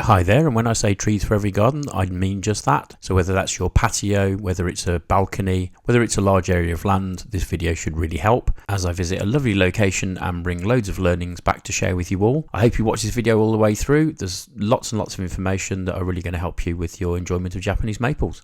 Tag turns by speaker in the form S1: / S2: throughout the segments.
S1: Hi there, and when I say trees for every garden, I mean just that. So whether that's your patio, whether it's a balcony, whether it's a large area of land, this video should really help as I visit a lovely location and bring loads of learnings back to share with you all. I hope you watch this video all the way through. There's lots and lots of information that are really going to help you with your enjoyment of Japanese maples.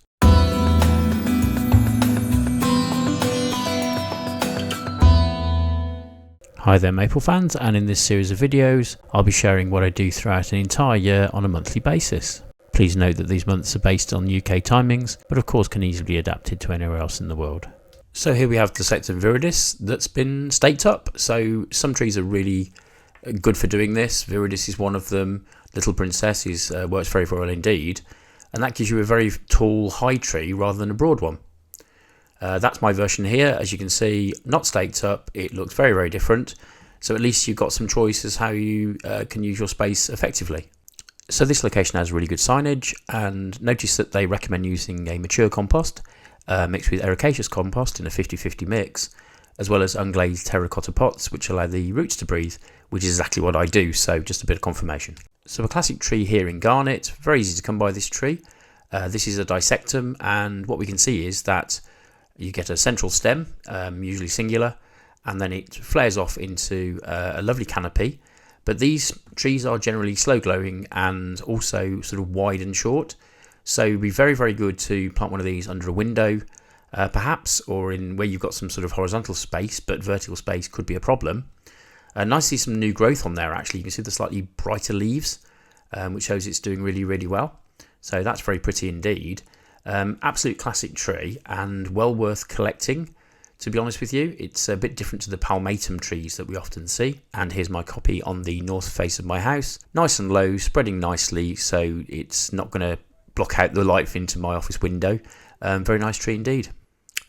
S1: Hi there maple fans, and in this series of videos I'll be sharing what I do throughout an entire year on a monthly basis. Please note that these months are based on UK timings, but of course can easily be adapted to anywhere else in the world. So here we have the sector of viridis that's been staked up. So some trees are really good for doing this. Viridis is one of them. Little Princess works very, very well indeed, and that gives you a very tall high tree rather than a broad one. That's my version here. As you can see, not staked up. It looks very, very different. So at least you've got some choices how you can use your space effectively. So this location has really good signage, and notice that they recommend using a mature compost mixed with ericaceous compost in a 50-50 mix, as well as unglazed terracotta pots which allow the roots to breathe, which is exactly what I do, so just a bit of confirmation. So a classic tree here in Garnet, very easy to come by this tree. This is a dissectum, and what we can see is that you get a central stem, usually singular, and then it flares off into a lovely canopy. But these trees are generally slow glowing and also sort of wide and short. So it would be very, very good to plant one of these under a window, perhaps, or in where you've got some sort of horizontal space, but vertical space could be a problem. Nice to see some new growth on there actually. You can see the slightly brighter leaves, which shows it's doing really, really well. So that's very pretty indeed. Absolute classic tree and well worth collecting, to be honest with you. It's a bit different to the palmatum trees that we often see. And here's my copy on the north face of my house. Nice and low, spreading nicely, so it's not going to block out the light into my office window. Very nice tree indeed.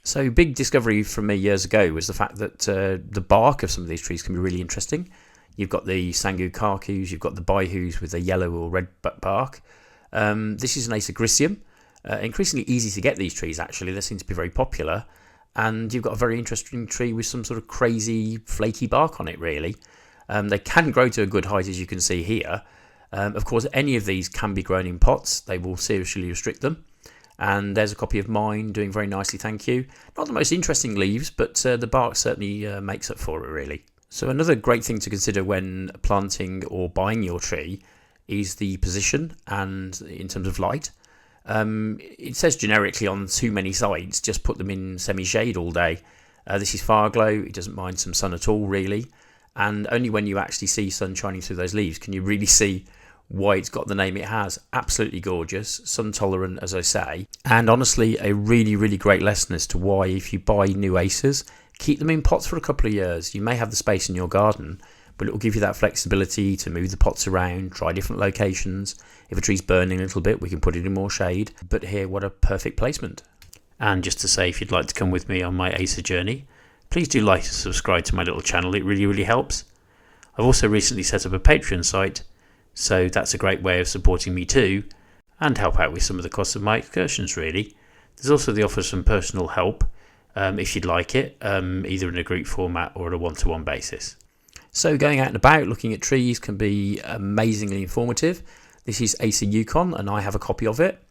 S1: So big discovery from me years ago was the fact that the bark of some of these trees can be really interesting. You've got the sangu kakus, you've got the baihus with a yellow or red bark. This is an Acer. Increasingly easy to get these trees actually. They seem to be very popular, and you've got a very interesting tree with some sort of crazy flaky bark on it really. They can grow to a good height, as you can see here. Of course any of these can be grown in pots. They will seriously restrict them, and there's a copy of mine doing very nicely, thank you. Not the most interesting leaves, but the bark certainly makes up for it really. So another great thing to consider when planting or buying your tree is the position, and in terms of light. It says generically on too many sites, just put them in semi-shade all day. This is fire glow, it doesn't mind some sun at all really, and only when you actually see sun shining through those leaves can you really see why it's got the name it has. Absolutely gorgeous, sun tolerant as I say, and honestly a really, really great lesson as to why if you buy new Acers, keep them in pots for a couple of years. You may have the space in your garden, but it will give you that flexibility to move the pots around, try different locations. If a tree's burning a little bit, we can put it in more shade. But here, what a perfect placement. And just to say, if you'd like to come with me on my Acer journey, please do like and subscribe to my little channel. It really, really helps. I've also recently set up a Patreon site, so that's a great way of supporting me too, and help out with some of the costs of my excursions really. There's also the offer of some personal help, if you'd like it, either in a group format or on a one-to-one basis. So going out and about looking at trees can be amazingly informative. This is Acer Yukon and I have a copy of it,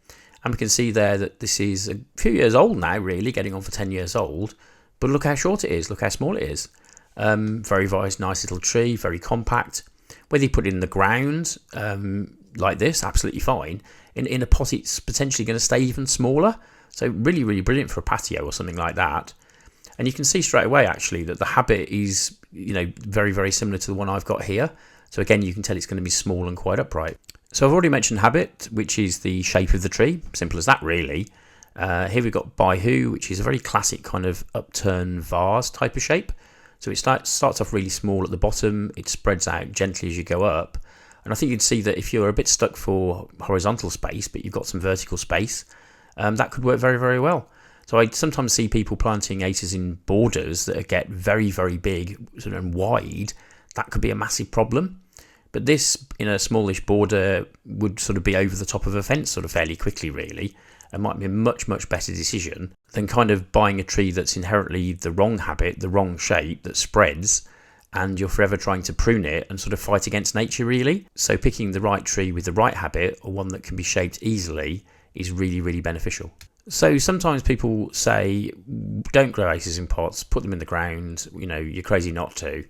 S1: and we can see there that this is a few years old now really, getting on for 10 years old, but look how short it is, look how small it is. Very, very nice little tree, very compact. Whether you put it in the ground like this, absolutely fine. In a pot it's potentially going to stay even smaller, so really, really brilliant for a patio or something like that. And you can see straight away actually that the habit is, very, very similar to the one I've got here. So again, you can tell it's going to be small and quite upright. So I've already mentioned habit, which is the shape of the tree. Simple as that really. Here we've got baihu, which is a very classic kind of upturned vase type of shape. So it starts off really small at the bottom. It spreads out gently as you go up. And I think you'd see that if you're a bit stuck for horizontal space, but you've got some vertical space, that could work very, very well. So I sometimes see people planting Acers in borders that get very, very big and wide. That could be a massive problem. But this, in a smallish border, would sort of be over the top of a fence sort of fairly quickly really. It might be a much, much better decision than kind of buying a tree that's inherently the wrong habit, the wrong shape, that spreads, and you're forever trying to prune it and sort of fight against nature really. So picking the right tree with the right habit, or one that can be shaped easily, is really, really beneficial. So sometimes people say, don't grow acers in pots, put them in the ground, you know, you're crazy not to.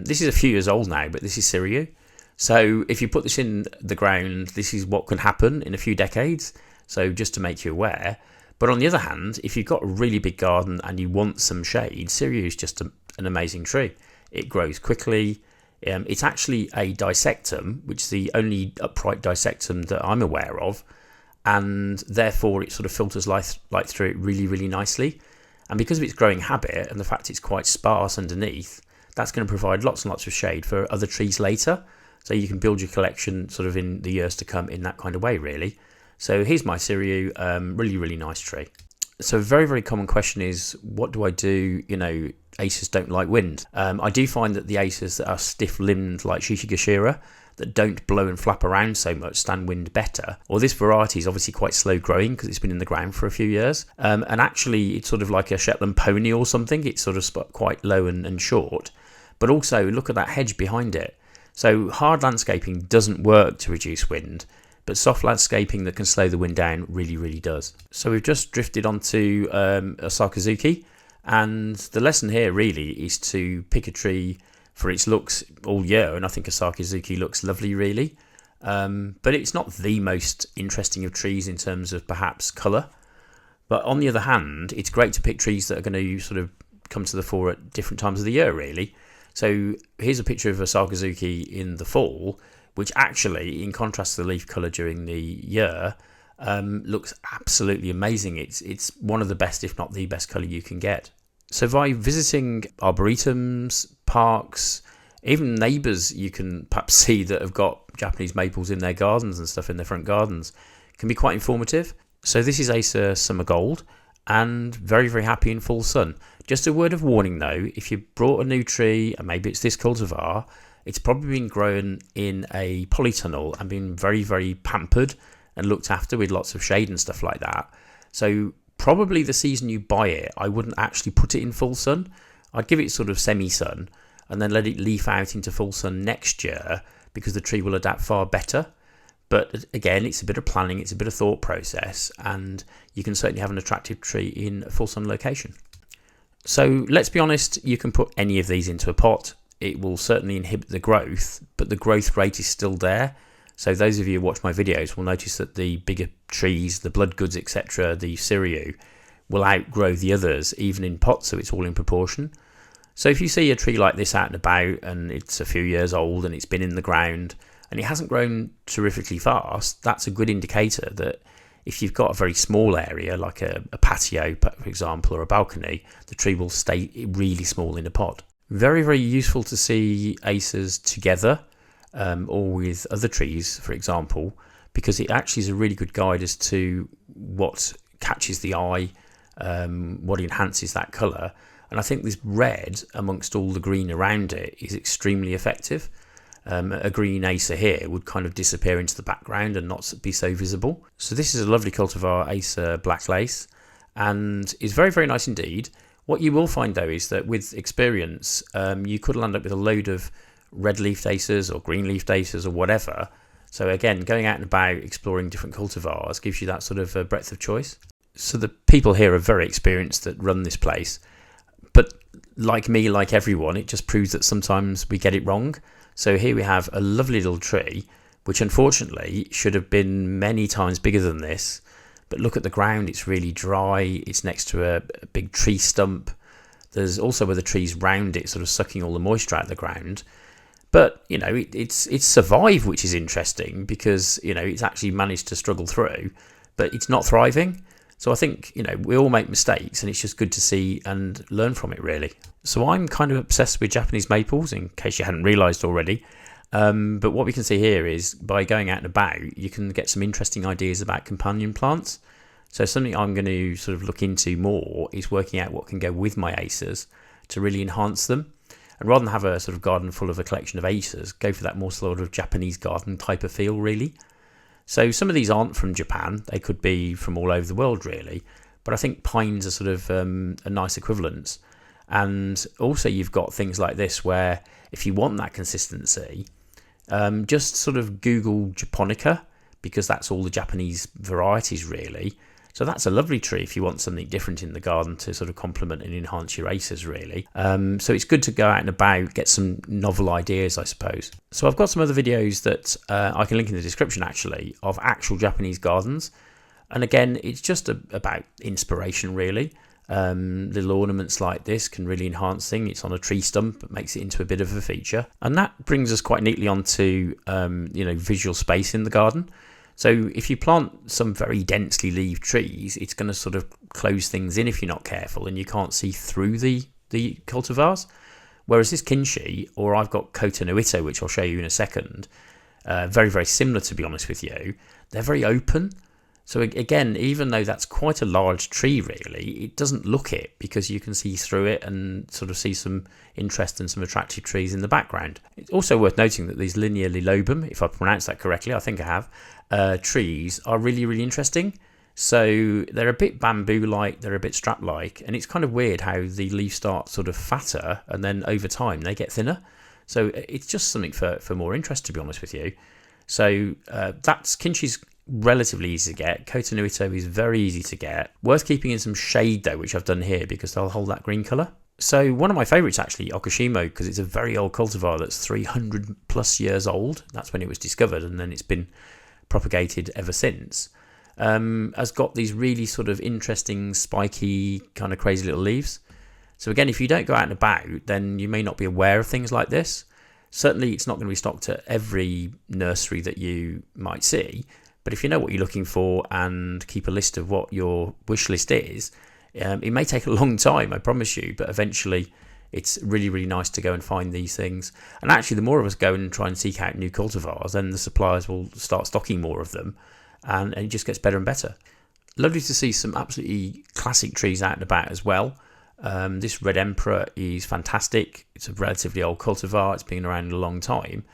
S1: This is a few years old now, but this is Siriu. So if you put this in the ground, this is what can happen in a few decades. So just to make you aware. But on the other hand, if you've got a really big garden and you want some shade, Siriu is just an amazing tree. It grows quickly. It's actually a dissectum, which is the only upright dissectum that I'm aware of. And therefore it sort of filters light through it really, really nicely. And because of its growing habit and the fact it's quite sparse underneath, that's going to provide lots and lots of shade for other trees later. So you can build your collection sort of in the years to come in that kind of way, really. So here's my Siriu, really, really nice tree. So a very, very common question is, what do I do? You know, acers don't like wind. I do find that the acers that are stiff-limbed like Shishigashira, that don't blow and flap around so much, stand wind better. Or this variety is obviously quite slow growing because it's been in the ground for a few years. And actually it's sort of like a Shetland pony or something. It's sort of quite low and short. But also look at that hedge behind it. So hard landscaping doesn't work to reduce wind, but soft landscaping that can slow the wind down really, really does. So we've just drifted onto Osakazuki, and the lesson here really is to pick a tree for its looks all year, and I think Osakazuki looks lovely really. But it's not the most interesting of trees in terms of perhaps colour. But on the other hand, it's great to pick trees that are going to sort of come to the fore at different times of the year really. So here's a picture of Osakazuki in the fall, which actually, in contrast to the leaf colour during the year, looks absolutely amazing. It's one of the best, if not the best colour you can get. So by visiting arboretums, parks, even neighbours you can perhaps see that have got Japanese maples in their gardens and stuff in their front gardens, can be quite informative. So this is Acer Summer Gold, and very, very happy in full sun. Just a word of warning though, if you brought a new tree, and maybe it's this cultivar, it's probably been grown in a polytunnel and been very, very pampered and looked after with lots of shade and stuff like that. So probably the season you buy it, I wouldn't actually put it in full sun. I'd give it sort of semi-sun and then let it leaf out into full sun next year, because the tree will adapt far better. But again, it's a bit of planning, it's a bit of thought process, and you can certainly have an attractive tree in a full sun location. So let's be honest, you can put any of these into a pot. It will certainly inhibit the growth, but the growth rate is still there. So those of you who watch my videos will notice that the bigger trees, the blood goods, etc., the Siriu, will outgrow the others, even in pots, so it's all in proportion. So if you see a tree like this out and about, and it's a few years old and it's been in the ground, and it hasn't grown terrifically fast, that's a good indicator that if you've got a very small area, like a patio, for example, or a balcony, the tree will stay really small in a pot. Very, very useful to see acers together, or with other trees, for example, because it actually is a really good guide as to what catches the eye, what enhances that colour. And I think this red amongst all the green around it is extremely effective. A green Acer here would kind of disappear into the background and not be so visible. So this is a lovely cultivar, Acer Black Lace, and is very, very nice indeed. What you will find though is that with experience, you could land up with a load of red-leafed acers or green-leafed acers or whatever. So again, going out and about exploring different cultivars gives you that sort of breadth of choice. So the people here are very experienced that run this place. But like me, like everyone, it just proves that sometimes we get it wrong. So here we have a lovely little tree, which unfortunately should have been many times bigger than this. But look at the ground, it's really dry. It's next to a big tree stump. There's also where the trees round it sort of sucking all the moisture out of the ground. But, you know, it's survived, which is interesting because, you know, it's actually managed to struggle through, but it's not thriving. So I think, you know, we all make mistakes and it's just good to see and learn from it, really. So I'm kind of obsessed with Japanese maples, in case you hadn't realised already. But what we can see here is by going out and about, you can get some interesting ideas about companion plants. So something I'm going to sort of look into more is working out what can go with my acers to really enhance them. And rather than have a sort of garden full of a collection of acers, go for that more sort of Japanese garden type of feel, really. So some of these aren't from Japan. They could be from all over the world, really. But I think pines are sort of a nice equivalence. And also you've got things like this where if you want that consistency, just sort of Google Japonica, because that's all the Japanese varieties really. So that's a lovely tree if you want something different in the garden to sort of complement and enhance your Acers really. So it's good to go out and about, get some novel ideas, I suppose. So I've got some other videos that I can link in the description actually of actual Japanese gardens. And again, it's just about inspiration really. Little ornaments like this can really enhance things. It's on a tree stump, but makes it into a bit of a feature. And that brings us quite neatly onto visual space in the garden. So if you plant some very densely leaved trees, it's going to sort of close things in if you're not careful, and you can't see through the cultivars. Whereas this Kinshi, or I've got Kota no Ito, which I'll show you in a second, very, very similar to be honest with you. They're very open. So again, even though that's quite a large tree really, it doesn't look it because you can see through it and sort of see some interest and some attractive trees in the background. It's also worth noting that these linearly lobum, if I pronounce that correctly, I think I have, trees are really, really interesting. So they're a bit bamboo-like, they're a bit strap-like, and it's kind of weird how the leaves start sort of fatter and then over time they get thinner. So it's just something for more interest, to be honest with you. So that's Kinshi's relatively easy to get. Kota no Ito is very easy to get. Worth keeping in some shade though, which I've done here because they'll hold that green colour. So one of my favourites actually, Okushimo, because it's a very old cultivar that's 300 plus years old. That's when it was discovered, and then it's been propagated ever since. Has got these really sort of interesting, spiky, kind of crazy little leaves. So again, if you don't go out and about, then you may not be aware of things like this. Certainly it's not going to be stocked at every nursery that you might see, but if you know what you're looking for and keep a list of what your wish list is, it may take a long time, I promise you, but eventually it's really, really nice to go and find these things. And actually, the more of us go and try and seek out new cultivars, then the suppliers will start stocking more of them, and it just gets better and better. Lovely to see some absolutely classic trees out and about as well. This Red Emperor is fantastic. It's a relatively old cultivar. It's been around a long time.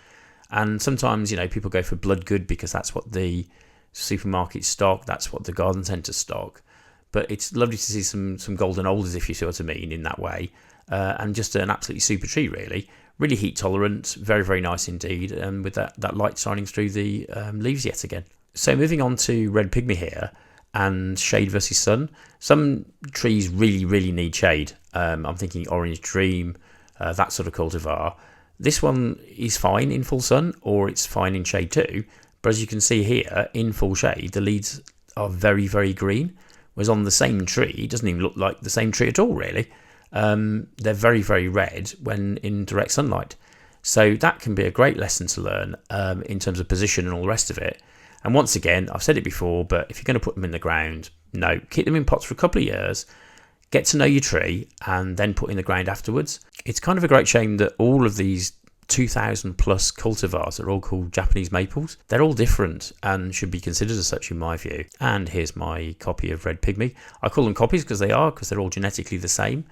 S1: And sometimes, people go for blood good because that's what the supermarkets stock, that's what the garden centres stock. But it's lovely to see some golden olders, if you see what I mean, in that way. And just an absolutely super tree, really. Really heat tolerant, very, very nice indeed. And with that light shining through the leaves yet again. So moving on to Red Pygmy here and shade versus sun. Some trees really, really need shade. I'm thinking Orange Dream, that sort of cultivar. This one is fine in full sun, or it's fine in shade too. But as you can see here, in full shade, the leaves are very, very green. Whereas on the same tree, it doesn't even look like the same tree at all, really. They're very, very red when in direct sunlight. So that can be a great lesson to learn in terms of position and all the rest of it. And once again, I've said it before, but if you're going to put them in the ground, no, keep them in pots for a couple of years, get to know your tree, and then put in the ground afterwards. It's kind of a great shame that all of these 2,000 plus cultivars are all called Japanese maples. They're all different and should be considered as such in my view. And here's my copy of Red Pygmy. I call them copies because they're all genetically the same.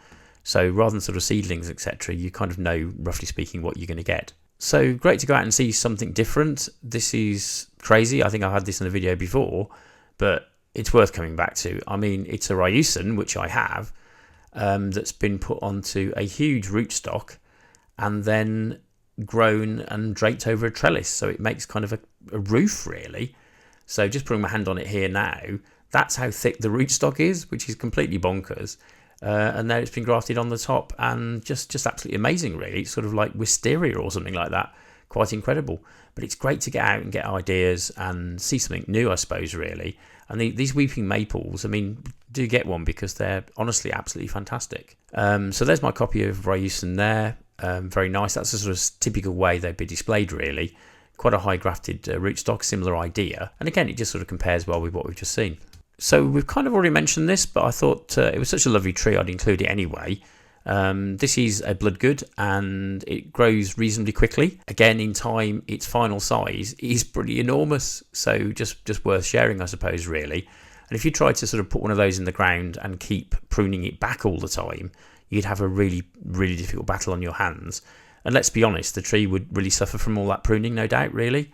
S1: So rather than sort of seedlings, etc., you kind of know, roughly speaking, what you're going to get. So great to go out and see something different. This is crazy. I think I had this in a video before, but it's worth coming back to. I mean, it's a Ryusen, which I have, that's been put onto a huge rootstock and then grown and draped over a trellis. So it makes kind of a roof, really. So just putting my hand on it here now, that's how thick the rootstock is, which is completely bonkers. And now it's been grafted on the top, and just absolutely amazing, really. It's sort of like wisteria or something like that. Quite incredible. But it's great to get out and get ideas and see something new, I suppose, really. And these weeping maples, I mean, do get one because they're honestly absolutely fantastic. So there's my copy of Ryusen there. Very nice. That's a sort of typical way they'd be displayed, really. Quite a high grafted rootstock, similar idea. And again, it just sort of compares well with what we've just seen. So we've kind of already mentioned this, but I thought it was such a lovely tree I'd include it anyway. This is a blood good and it grows reasonably quickly. Again, in time, its final size is pretty enormous. So just worth sharing, I suppose, really. And if you tried to sort of put one of those in the ground and keep pruning it back all the time, you'd have a really, really difficult battle on your hands. And let's be honest, the tree would really suffer from all that pruning, no doubt, really.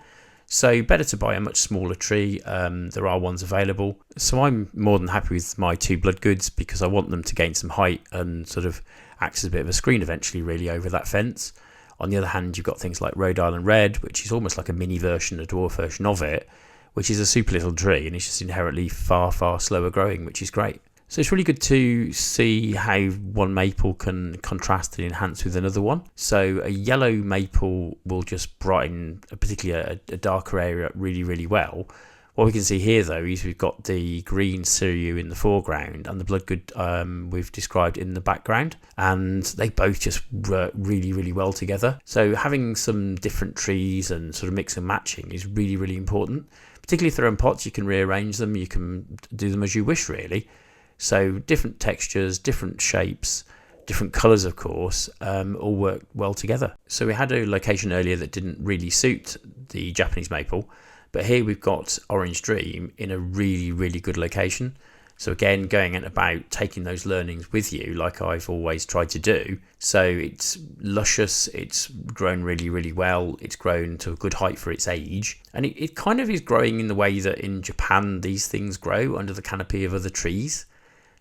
S1: So better to buy a much smaller tree. There are ones available. So I'm more than happy with my 2 blood goods because I want them to gain some height and sort of act as a bit of a screen eventually really over that fence. On the other hand, you've got things like Rhode Island Red, which is almost like a mini version, a dwarf version of it, which is a super little tree and it's just inherently far, far slower growing, which is great. So it's really good to see how one maple can contrast and enhance with another one. So a yellow maple will just brighten particularly a darker area up really, really well. What we can see here though is we've got the green Siriu in the foreground and the bloodgood we've described in the background, and they both just work really, really well together. So having some different trees and sort of mix and matching is really, really important. Particularly if they're in pots, you can rearrange them, you can do them as you wish really. So different textures, different shapes, different colours of course, all work well together. So we had a location earlier that didn't really suit the Japanese maple, but here we've got Orange Dream in a really, really good location. So again, going about taking those learnings with you like I've always tried to do. So it's luscious, it's grown really, really well, it's grown to a good height for its age. And it kind of is growing in the way that in Japan these things grow under the canopy of other trees.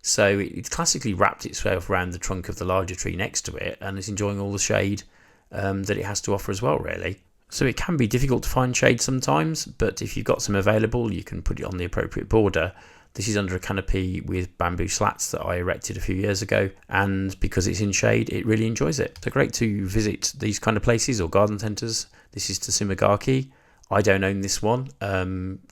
S1: So it's classically wrapped itself around the trunk of the larger tree next to it and is enjoying all the shade that it has to offer as well really. So it can be difficult to find shade sometimes, but if you've got some available you can put it on the appropriate border. This is under a canopy with bamboo slats that I erected a few years ago, and because it's in shade it really enjoys it. So great to visit these kind of places or garden centres. This is Tsumagaki. I don't own this one,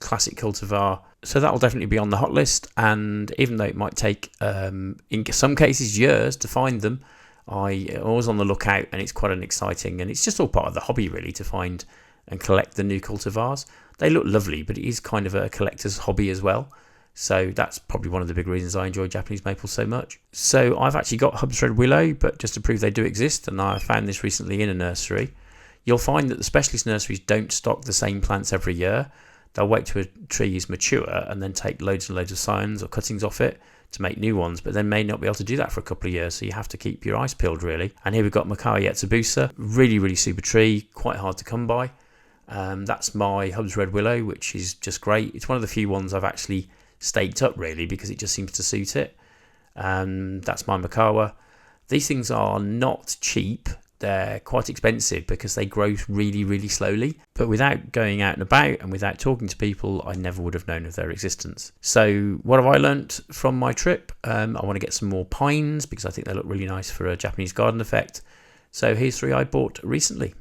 S1: classic cultivar, so that'll definitely be on the hot list. And even though it might take, in some cases, years to find them, I'm always on the lookout, and it's quite an exciting, and it's just all part of the hobby really to find and collect the new cultivars. They look lovely, but it is kind of a collector's hobby as well. So that's probably one of the big reasons I enjoy Japanese maple so much. So I've actually got Hub's Red Willow, but just to prove they do exist, and I found this recently in a nursery. You'll find that the specialist nurseries don't stock the same plants every year. They'll wait till a tree is mature and then take loads and loads of scions or cuttings off it to make new ones, but then may not be able to do that for a couple of years, so you have to keep your eyes peeled really. And here we've got Makai Yetsubusa, really, really super tree, quite hard to come by. That's my Hub's Red Willow, which is just great. It's one of the few ones I've actually staked up really because it just seems to suit it. That's my Makawa. These things are not cheap. They're quite expensive because they grow really, really slowly. But without going out and about and without talking to people, I never would have known of their existence. So what have I learnt from my trip? I want to get some more pines because I think they look really nice for a Japanese garden effect. So here's 3 I bought recently.